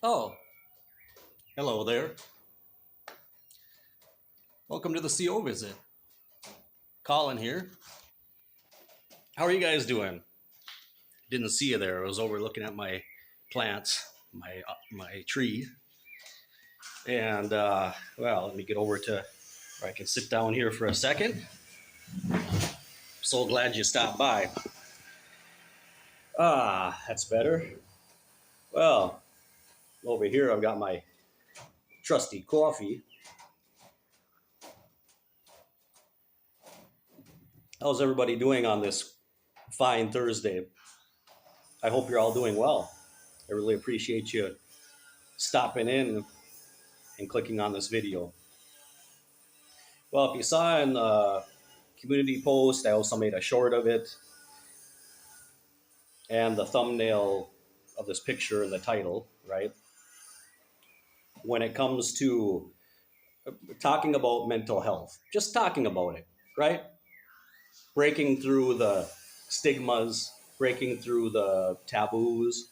Oh, hello there. Welcome to the CO visit. Colin here. How are you guys doing? Didn't see you there. I was over looking at my plants, my tree, and well, let me get over to where I can sit down here for a second. So glad you stopped by. That's better. Well, over here I've got my trusty coffee. How's everybody doing on this fine Thursday? I hope you're all doing well. I really appreciate you stopping in and clicking on this video. Well, if you saw in the community post, I also made a short of it, and the thumbnail of this picture and the title, right? When it comes to talking about mental health, just talking about it, right? Breaking through the stigmas, breaking through the taboos,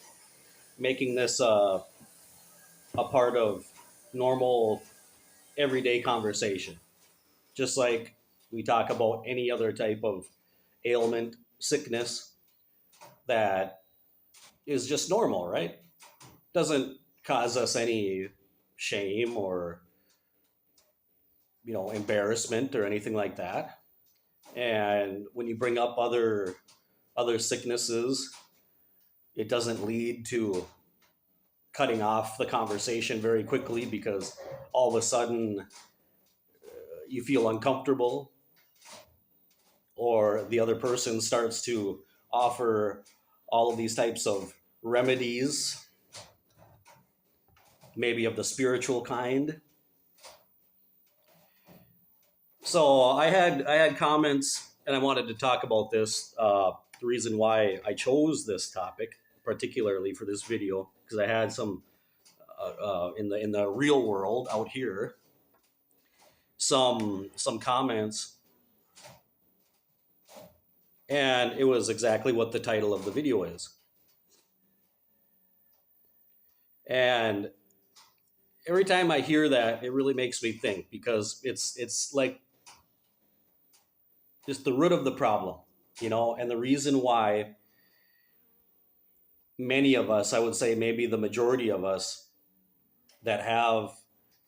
making this a part of normal, everyday conversation. Just like we talk about any other type of ailment, sickness that is just normal, right? Doesn't cause us any shame or embarrassment or anything like that. And when you bring up other sicknesses, it doesn't lead to cutting off the conversation very quickly because all of a sudden you feel uncomfortable or the other person starts to offer all of these types of remedies, maybe of the spiritual kind. So I had comments, and I wanted to talk about this. The reason why I chose this topic, particularly for this video, because I had some in the real world out here, some comments, and it was exactly what the title of the video is. And every time I hear that, it really makes me think because it's like just the root of the problem, and the reason why many of us, I would say maybe the majority of us that have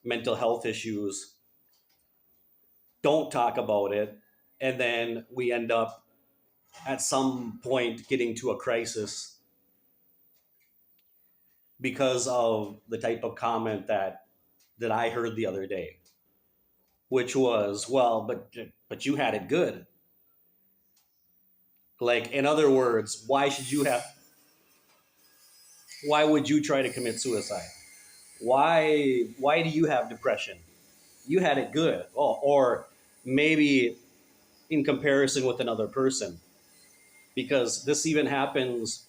mental health issues don't talk about it, and then we end up at some point getting to a crisis because of the type of comment that I heard the other day, which was, well, but you had it good. Like, in other words, why would you try to commit suicide? Why do you have depression? You had it good. Oh, or maybe in comparison with another person, because this even happens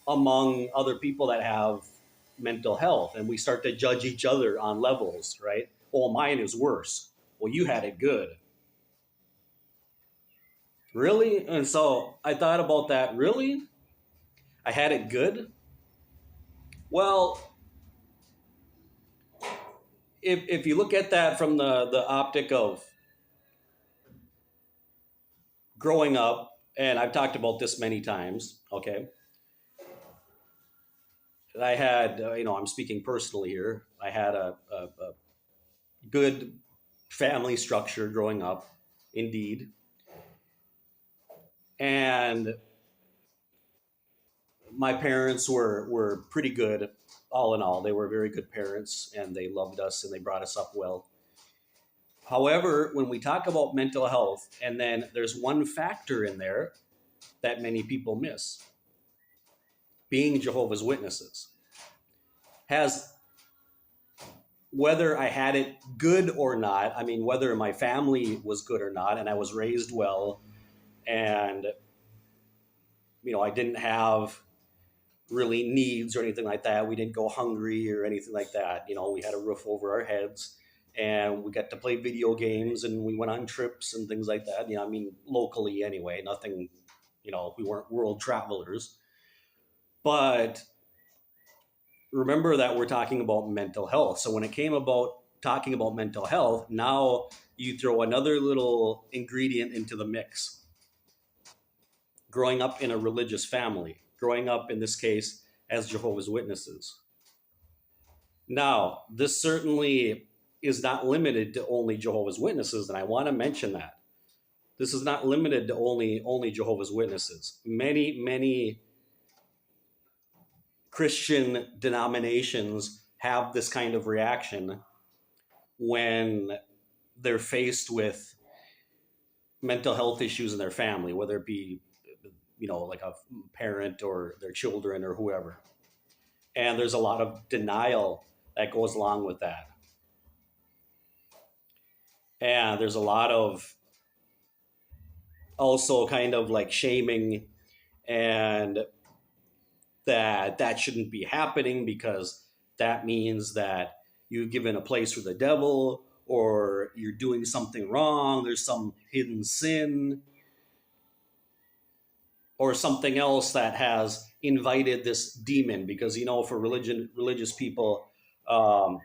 among other people that have mental health, and we start to judge each other on levels, right? Well, mine is worse. Well, you had it good. Really? And so I thought about that. Really? I had it good? Well, if you look at that from the optic of growing up, and I've talked about this many times, okay? I had, I'm speaking personally here. I had a good family structure growing up, indeed. And my parents were pretty good, all in all. They were very good parents, and they loved us and they brought us up well. However, when we talk about mental health, and then there's one factor in there that many people miss, being Jehovah's Witnesses. Has, whether I had it good or not, I mean, whether my family was good or not, and I was raised well, and, I didn't have really needs or anything like that. We didn't go hungry or anything like that. We had a roof over our heads, and we got to play video games, and we went on trips and things like that. Locally anyway, nothing, we weren't world travelers. But remember that we're talking about mental health. So when it came about talking about mental health, now you throw another little ingredient into the mix. Growing up in a religious family, growing up in this case as Jehovah's Witnesses. Now, this certainly is not limited to only Jehovah's Witnesses, and I want to mention that. This is not limited to only Jehovah's Witnesses. Many Christian denominations have this kind of reaction when they're faced with mental health issues in their family, whether it be, like a parent or their children or whoever. And there's a lot of denial that goes along with that. And there's a lot of also kind of like shaming, and that shouldn't be happening because that means that you've given a place for the devil, or you're doing something wrong, there's some hidden sin or something else that has invited this demon. Because for religious people, um,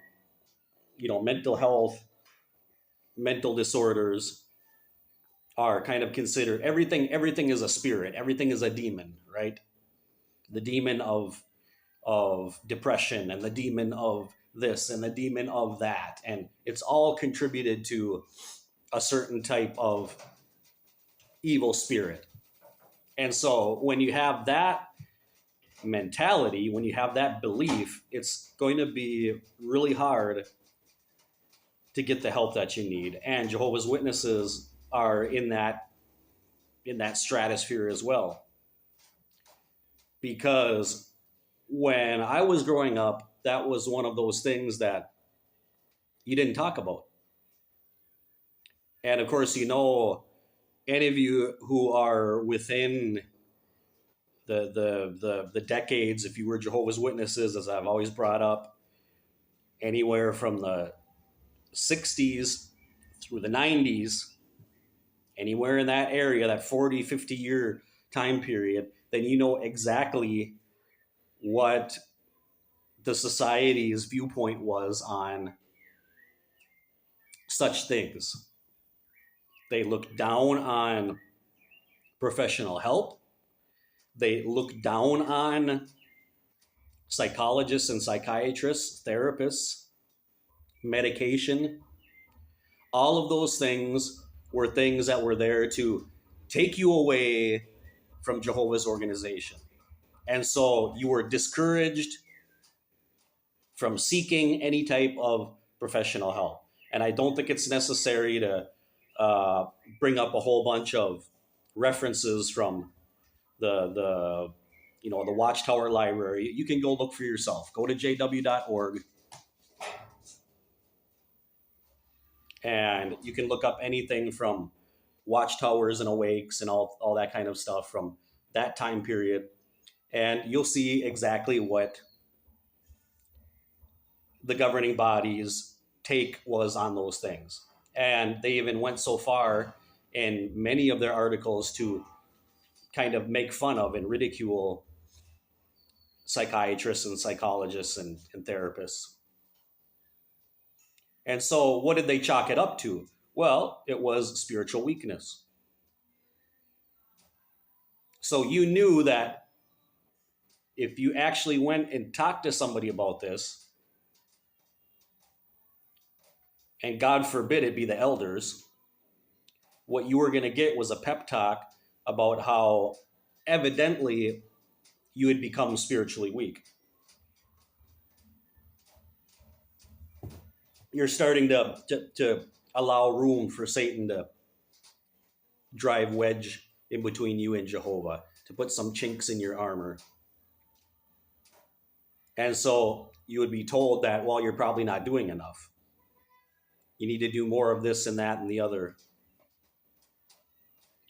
mental health, mental disorders are kind of considered, everything is a spirit, everything is a demon, right? The demon of depression, and the demon of this, and the demon of that, and it's all contributed to a certain type of evil spirit. And so when you have that mentality, when you have that belief, it's going to be really hard to get the help that you need. And Jehovah's Witnesses are in that stratosphere as well. Because when I was growing up, that was one of those things that you didn't talk about. And of course, any of you who are within the decades, if you were Jehovah's Witnesses, as I've always brought up, anywhere from the 60s through the 90s, anywhere in that area, that 40, 50-year time period, then you know exactly what the society's viewpoint was on such things. They looked down on professional help. They looked down on psychologists and psychiatrists, therapists, medication. All of those things were things that were there to take you away from Jehovah's organization. And so you were discouraged from seeking any type of professional help. And I don't think it's necessary to uh, bring up a whole bunch of references from the Watchtower Library. You can go look for yourself. Go to jw.org, and you can look up anything from watchtowers and awakes and all that kind of stuff from that time period. And you'll see exactly what the governing body's take was on those things. And they even went so far in many of their articles to kind of make fun of and ridicule psychiatrists and psychologists and therapists. And so, what did they chalk it up to? Well, it was spiritual weakness. So, you knew that if you actually went and talked to somebody about this, and God forbid it be the elders, what you were going to get was a pep talk about how evidently you had become spiritually weak. You're starting to allow room for Satan to drive wedge in between you and Jehovah, to put some chinks in your armor. And so you would be told that, well, you're probably not doing enough. You need to do more of this and that and the other.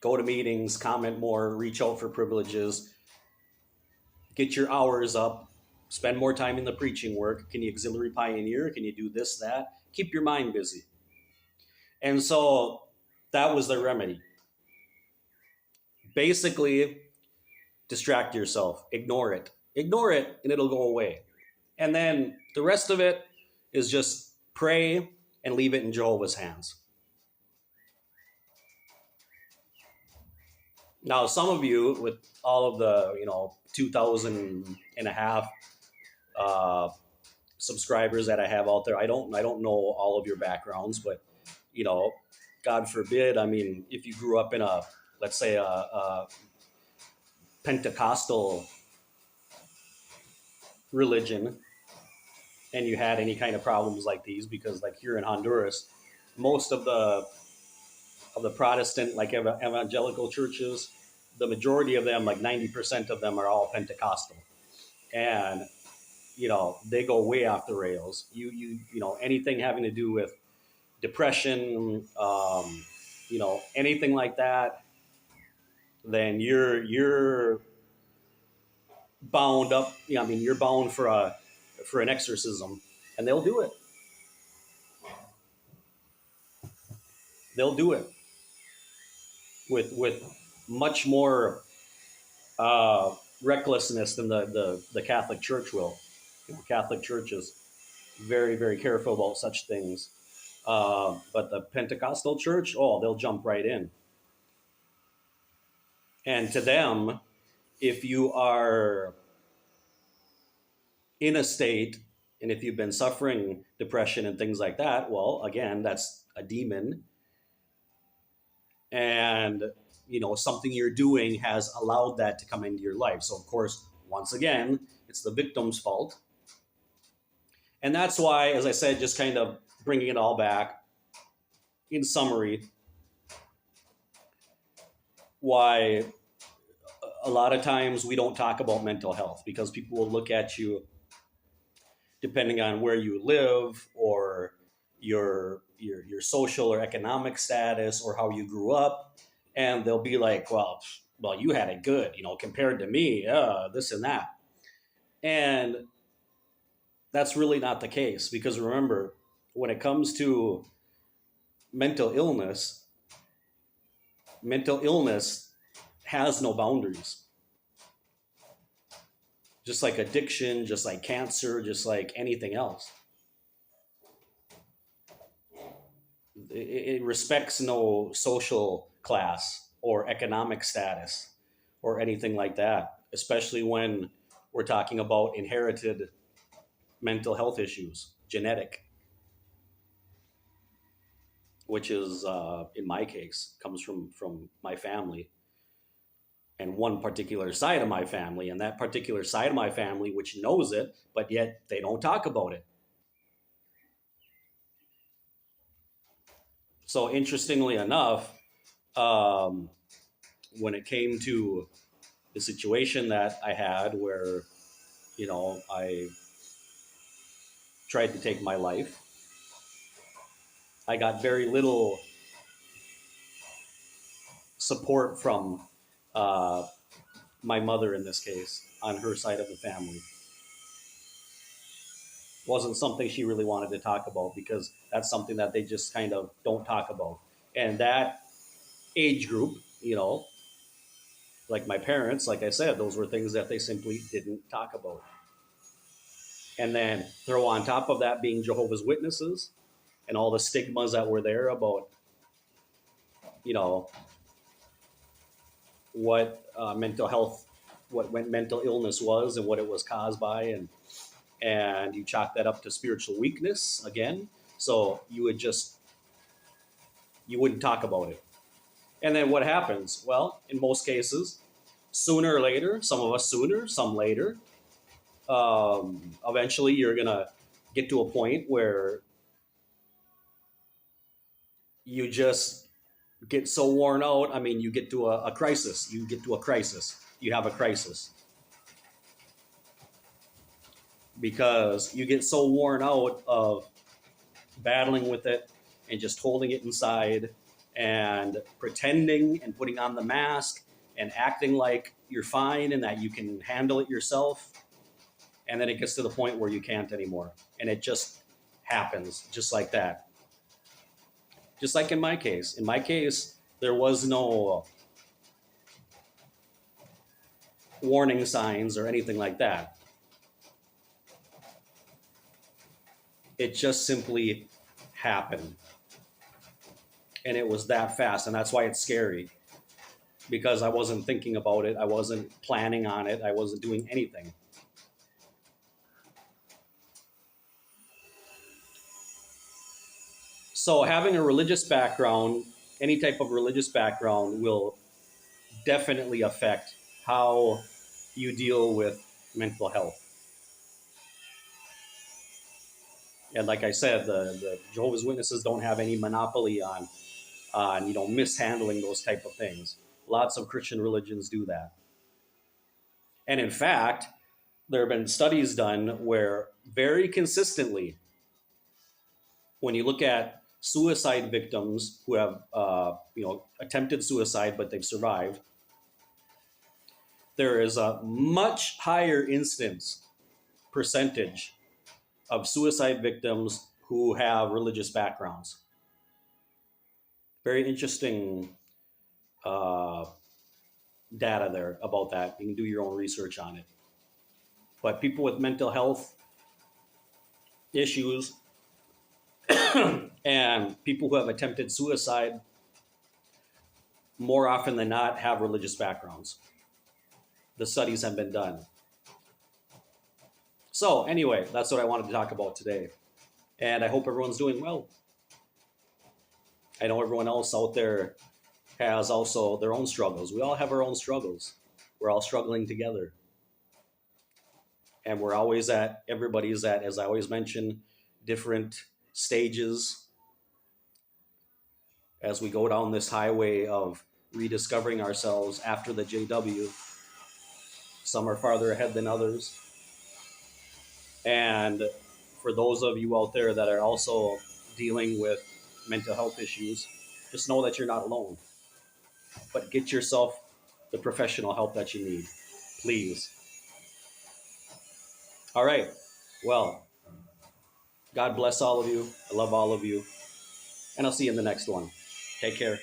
Go to meetings, comment more, reach out for privileges, get your hours up, spend more time in the preaching work. Can you auxiliary pioneer? Can you do this, that? Keep your mind busy. And so that was the remedy. Basically, distract yourself, ignore it, and it'll go away. And then the rest of it is just pray and leave it in Jehovah's hands. Now, some of you, with all of the 2,000 and a half uh, subscribers that I have out there, I don't know all of your backgrounds, but you know, God forbid. I mean, if you grew up in a, let's say, a Pentecostal religion, and you had any kind of problems like these, because like here in Honduras, most of the Protestant, like evangelical churches, the majority of them, like 90% of them, are all Pentecostal, and they go way off the rails. Anything having to do with depression, anything like that, then you're bound up. I mean, you're bound for an exorcism, and they'll do it. They'll do it with much more recklessness than the Catholic Church will. Catholic Church is very, very careful about such things. But the Pentecostal Church, oh, they'll jump right in. And to them, if you are in a state, and if you've been suffering depression and things like that, well, again, that's a demon. And, something you're doing has allowed that to come into your life. So, of course, once again, it's the victim's fault. And that's why, as I said, just kind of bringing it all back, in summary, why a lot of times we don't talk about mental health, because people will look at you, depending on where you live or your social or economic status or how you grew up, and they'll be like, well, you had it good, compared to me, this and that. And that's really not the case, because remember, when it comes to mental illness, mental illness has no boundaries. Just like addiction, just like cancer, just like anything else. It respects no social class or economic status or anything like that, especially when we're talking about inherited mental health issues, genetic, which is, in my case, comes from my family and one particular side of my family, and that particular side of my family, which knows it, but yet they don't talk about it. So interestingly enough, um, when it came to the situation that I had where, I tried to take my life, I got very little support from uh, my mother in this case, on her side of the family. Wasn't something she really wanted to talk about, because that's something that they just kind of don't talk about. And that age group, like my parents, like I said, those were things that they simply didn't talk about. And then throw on top of that being Jehovah's Witnesses and all the stigmas that were there about, you know, what mental health, what mental illness was and what it was caused by, and you chalk that up to spiritual weakness again. So you wouldn't talk about it. And then what happens? Well, in most cases, sooner or later, some of us sooner, some later, eventually you're gonna get to a point where you just get so worn out. I mean, you get to a crisis. You get to a crisis. You have a crisis because you get so worn out of battling with it and just holding it inside and pretending and putting on the mask and acting like you're fine and that you can handle it yourself. And then it gets to the point where you can't anymore. And it just happens just like that. Just like in my case. In my case, there was no warning signs or anything like that. It just simply happened. And it was that fast. And that's why it's scary, because I wasn't thinking about it. I wasn't planning on it. I wasn't doing anything. So having a religious background, any type of religious background, will definitely affect how you deal with mental health. And like I said, the Jehovah's Witnesses don't have any monopoly on mishandling those type of things. Lots of Christian religions do that. And in fact, there have been studies done where very consistently, when you look at suicide victims who have attempted suicide but they've survived, there is a much higher instance percentage of suicide victims who have religious backgrounds. Very interesting uh, data there about that. You can do your own research on it. But people with mental health issues and people who have attempted suicide, more often than not, have religious backgrounds. The studies have been done. So anyway, that's what I wanted to talk about today. And I hope everyone's doing well. I know everyone else out there has also their own struggles. We all have our own struggles. We're all struggling together. And everybody's at, as I always mention, different stages as we go down this highway of rediscovering ourselves after the JW. Some are farther ahead than others. And for those of you out there that are also dealing with mental health issues, just know that you're not alone. But get yourself the professional help that you need, please. All right. Well, God bless all of you. I love all of you. And I'll see you in the next one. Take care.